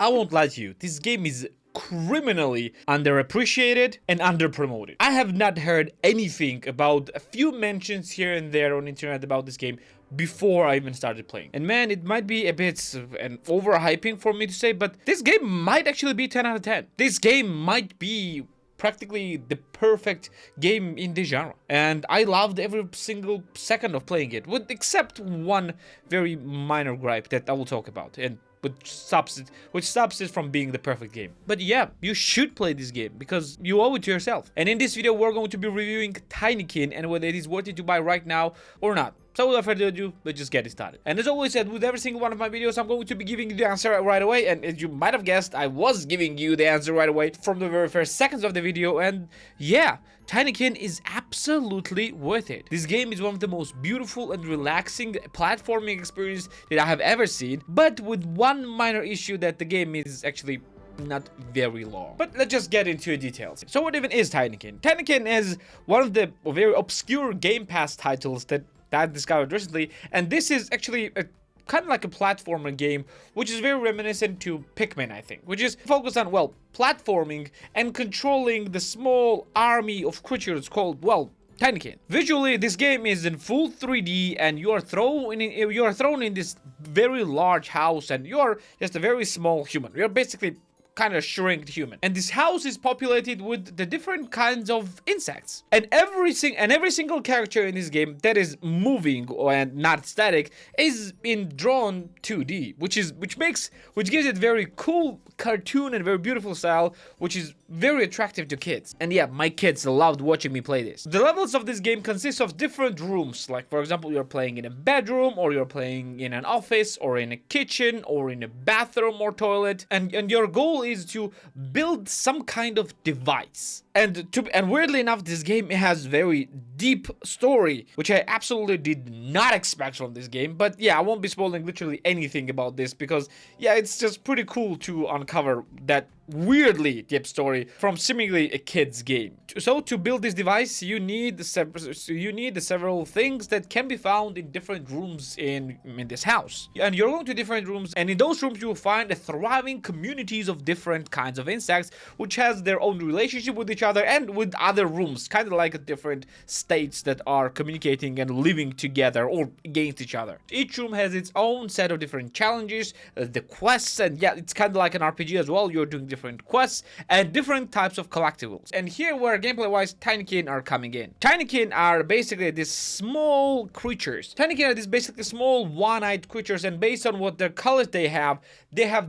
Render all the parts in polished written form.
I won't lie to you, this game is criminally underappreciated and underpromoted. I have not heard anything about a few mentions here and there on internet about this game before I even started playing. And man, it might be a bit an overhyping for me to say, but this game might actually be 10 out of 10. This game might be practically the perfect game in the genre, and I loved every single second of playing it, with except one very minor gripe that I will talk about, and which stops it from being the perfect game. But yeah, you should play this game because you owe it to yourself. And in this video, we're going to be reviewing Tinykin and whether it is worth it to buy right now or not. So without further ado, let's just get it started. And as always said, with every single one of my videos, I'm going to be giving you the answer right away. And as you might have guessed, I was giving you the answer right away from the very first seconds of the video. And yeah, Tinykin is absolutely worth it. This game is one of the most beautiful and relaxing platforming experiences that I have ever seen, but with one minor issue, that the game is actually not very long. But let's just get into the details. So what even is Tinykin? Tinykin is one of the very obscure Game Pass titles that I discovered recently, and this is actually a kind of like a platformer game, which is very reminiscent to Pikmin, I think, which is focused on, well, platforming and controlling the small army of creatures called, well, Tinykin. Visually, this game is in full 3D, and you are thrown in this very large house, and you are just a very small human. You're basically kind of shrinked human, and this house is populated with the different kinds of insects, and every single character in this game that is moving and not static is in drawn 2D, which gives it very cool cartoon and very beautiful style, which is very attractive to kids. And yeah, my kids loved watching me play this. The levels of this game consist of different rooms, like for example, you're playing in a bedroom, or you're playing in an office, or in a kitchen, or in a bathroom or toilet, and your goal is to build some kind of device. And weirdly enough, this game has very deep story, which I absolutely did not expect from this game. But yeah, I won't be spoiling literally anything about this because yeah, it's just pretty cool to uncover that weirdly deep story from seemingly a kid's game. So to build this device, you need several things that can be found in different rooms in this house. And you're going to different rooms, and in those rooms you will find a thriving communities of different kinds of insects, which has their own relationship with each other and with other rooms, kind of like different states that are communicating and living together or against each other. Each room has its own set of different challenges, the quests, and yeah, it's kind of like an RPG as well. You're doing different quests and different types of collectibles. And here where gameplay wise Tinykin are coming in. Tinykin are basically these small creatures. Tinykin are these basically small one-eyed creatures, and based on what their colors they have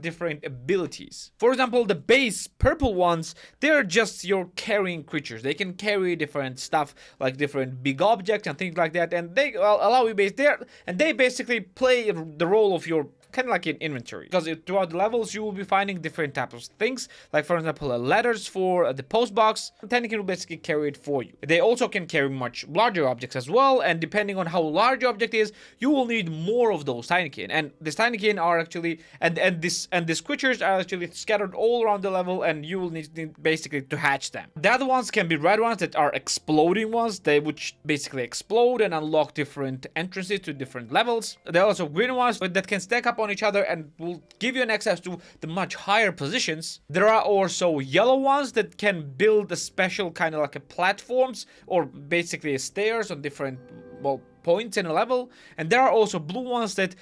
different abilities. For example, the base purple ones, they're just your carrying creatures. They can carry different stuff like different big objects and things like that, and they allow you they basically play the role of your kind of like an inventory, because throughout the levels you will be finding different types of things, like for example letters for the post box. Tinykin will basically carry it for you. They also can carry much larger objects as well, and depending on how large your object is, you will need more of those Tinykin. And this Tinykin are actually and these creatures are actually scattered all around the level, and you will need basically to hatch them. The other ones can be red ones that are exploding ones, which basically explode and unlock different entrances to different levels. There are also green ones that can stack up on each other and will give you an access to the much higher positions. There are also yellow ones that can build a special kind of like a platforms, or basically stairs on different, well, points in a level. And there are also blue ones that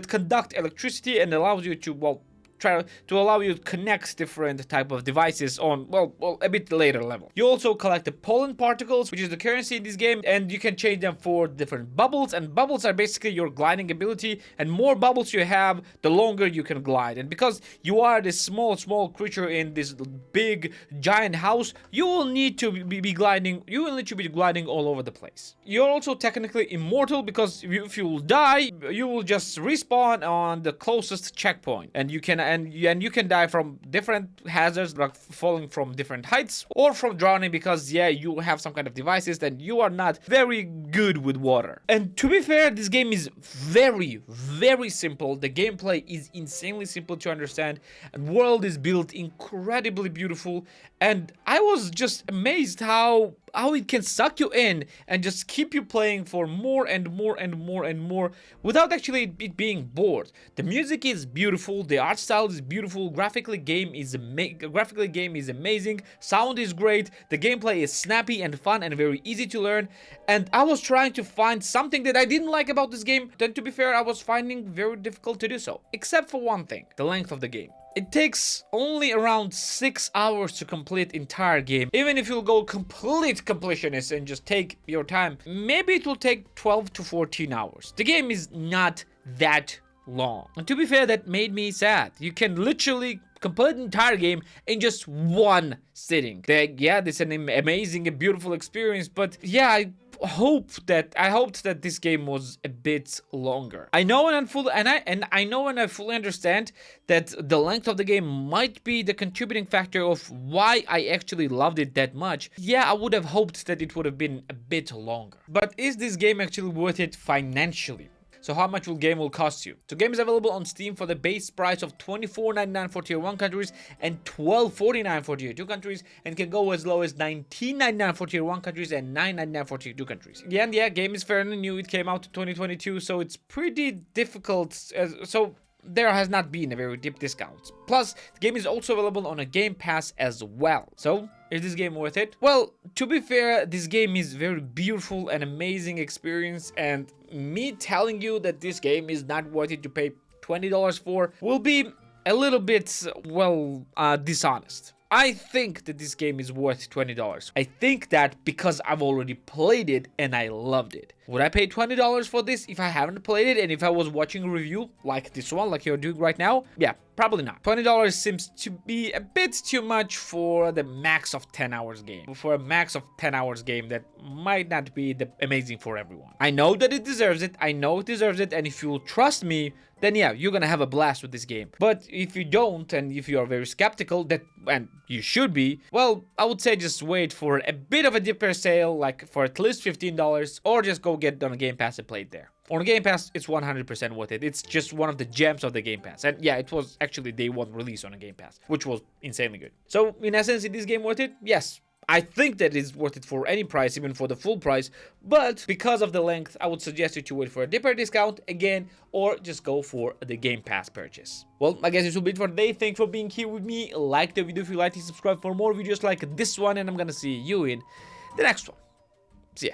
conduct electricity and allows you to, well, try to allow you to connect different type of devices on, well, a bit later level. You also collect the pollen particles, which is the currency in this game, and you can change them for different bubbles, and bubbles are basically your gliding ability, and more bubbles you have, the longer you can glide. And because you are this small creature in this big giant house, you will need to be gliding all over the place. You're also technically immortal, because if you will die, you will just respawn on the closest checkpoint, and you can die from different hazards, like falling from different heights or from drowning, because yeah, you have some kind of devices that you are not very good with water. And to be fair, this game is very simple. The gameplay is insanely simple to understand, and world is built incredibly beautiful, and I was just amazed how it can suck you in and just keep you playing for more and more without actually it being bored. The music is beautiful, the art style style is beautiful, graphically game is amazing, sound is great, the gameplay is snappy and fun and very easy to learn, and I was trying to find something that I didn't like about this game, then to be fair, I was finding very difficult to do so, except for one thing, the length of the game. It takes only around 6 hours to complete entire game. Even if you'll go complete completionist and just take your time, maybe it will take 12 to 14 hours. The game is not that long. And to be fair, that made me sad. You can literally complete the entire game in just one sitting. Yeah, this is an amazing and beautiful experience, but yeah, I hoped that this game was a bit longer. I know and I fully understand that the length of the game might be the contributing factor of why I actually loved it that much. Yeah, I would have hoped that it would have been a bit longer. But is this game actually worth it financially? So how much will game cost you? So game is available on Steam for the base price of $24.99 for tier 1 countries and $12.49 for tier 2 countries, and can go as low as $19.99 for tier 1 countries and $9.99 for tier 2 countries. Yeah, and yeah, game is fairly new. It came out in 2022, so it's pretty difficult. So there has not been a very deep discount. Plus, the game is also available on a Game Pass as well. So, is this game worth it? Well, to be fair, this game is very beautiful and amazing experience, and me telling you that this game is not worth it to pay $20 for will be a little bit, well, dishonest. I think that this game is worth $20. I think that because I've already played it and I loved it. Would I pay $20 for this if I haven't played it and if I was watching a review like this one, like you're doing right now? Yeah, probably not. $20 seems to be a bit too much for the max of 10 hours game. For a max of 10 hours game that might not be amazing for everyone. I know that it deserves it. I know it deserves it. And if you trust me, then yeah, you're gonna have a blast with this game. But if you don't, and if you are very skeptical, and you should be, well, I would say just wait for a bit of a dipper sale, like for at least $15, or just go get it on a Game Pass and play it there. On Game Pass, it's 100% worth it. It's just one of the gems of the Game Pass. And yeah, it was actually day one release on a Game Pass, which was insanely good. So in essence, is this game worth it? Yes. I think that it's worth it for any price, even for the full price, but because of the length, I would suggest you to wait for a dipper discount again, or just go for the Game Pass purchase. Well, I guess this will be it for today. Thanks for being here with me. Like the video if you liked it, subscribe for more videos like this one, and I'm gonna see you in the next one. See ya.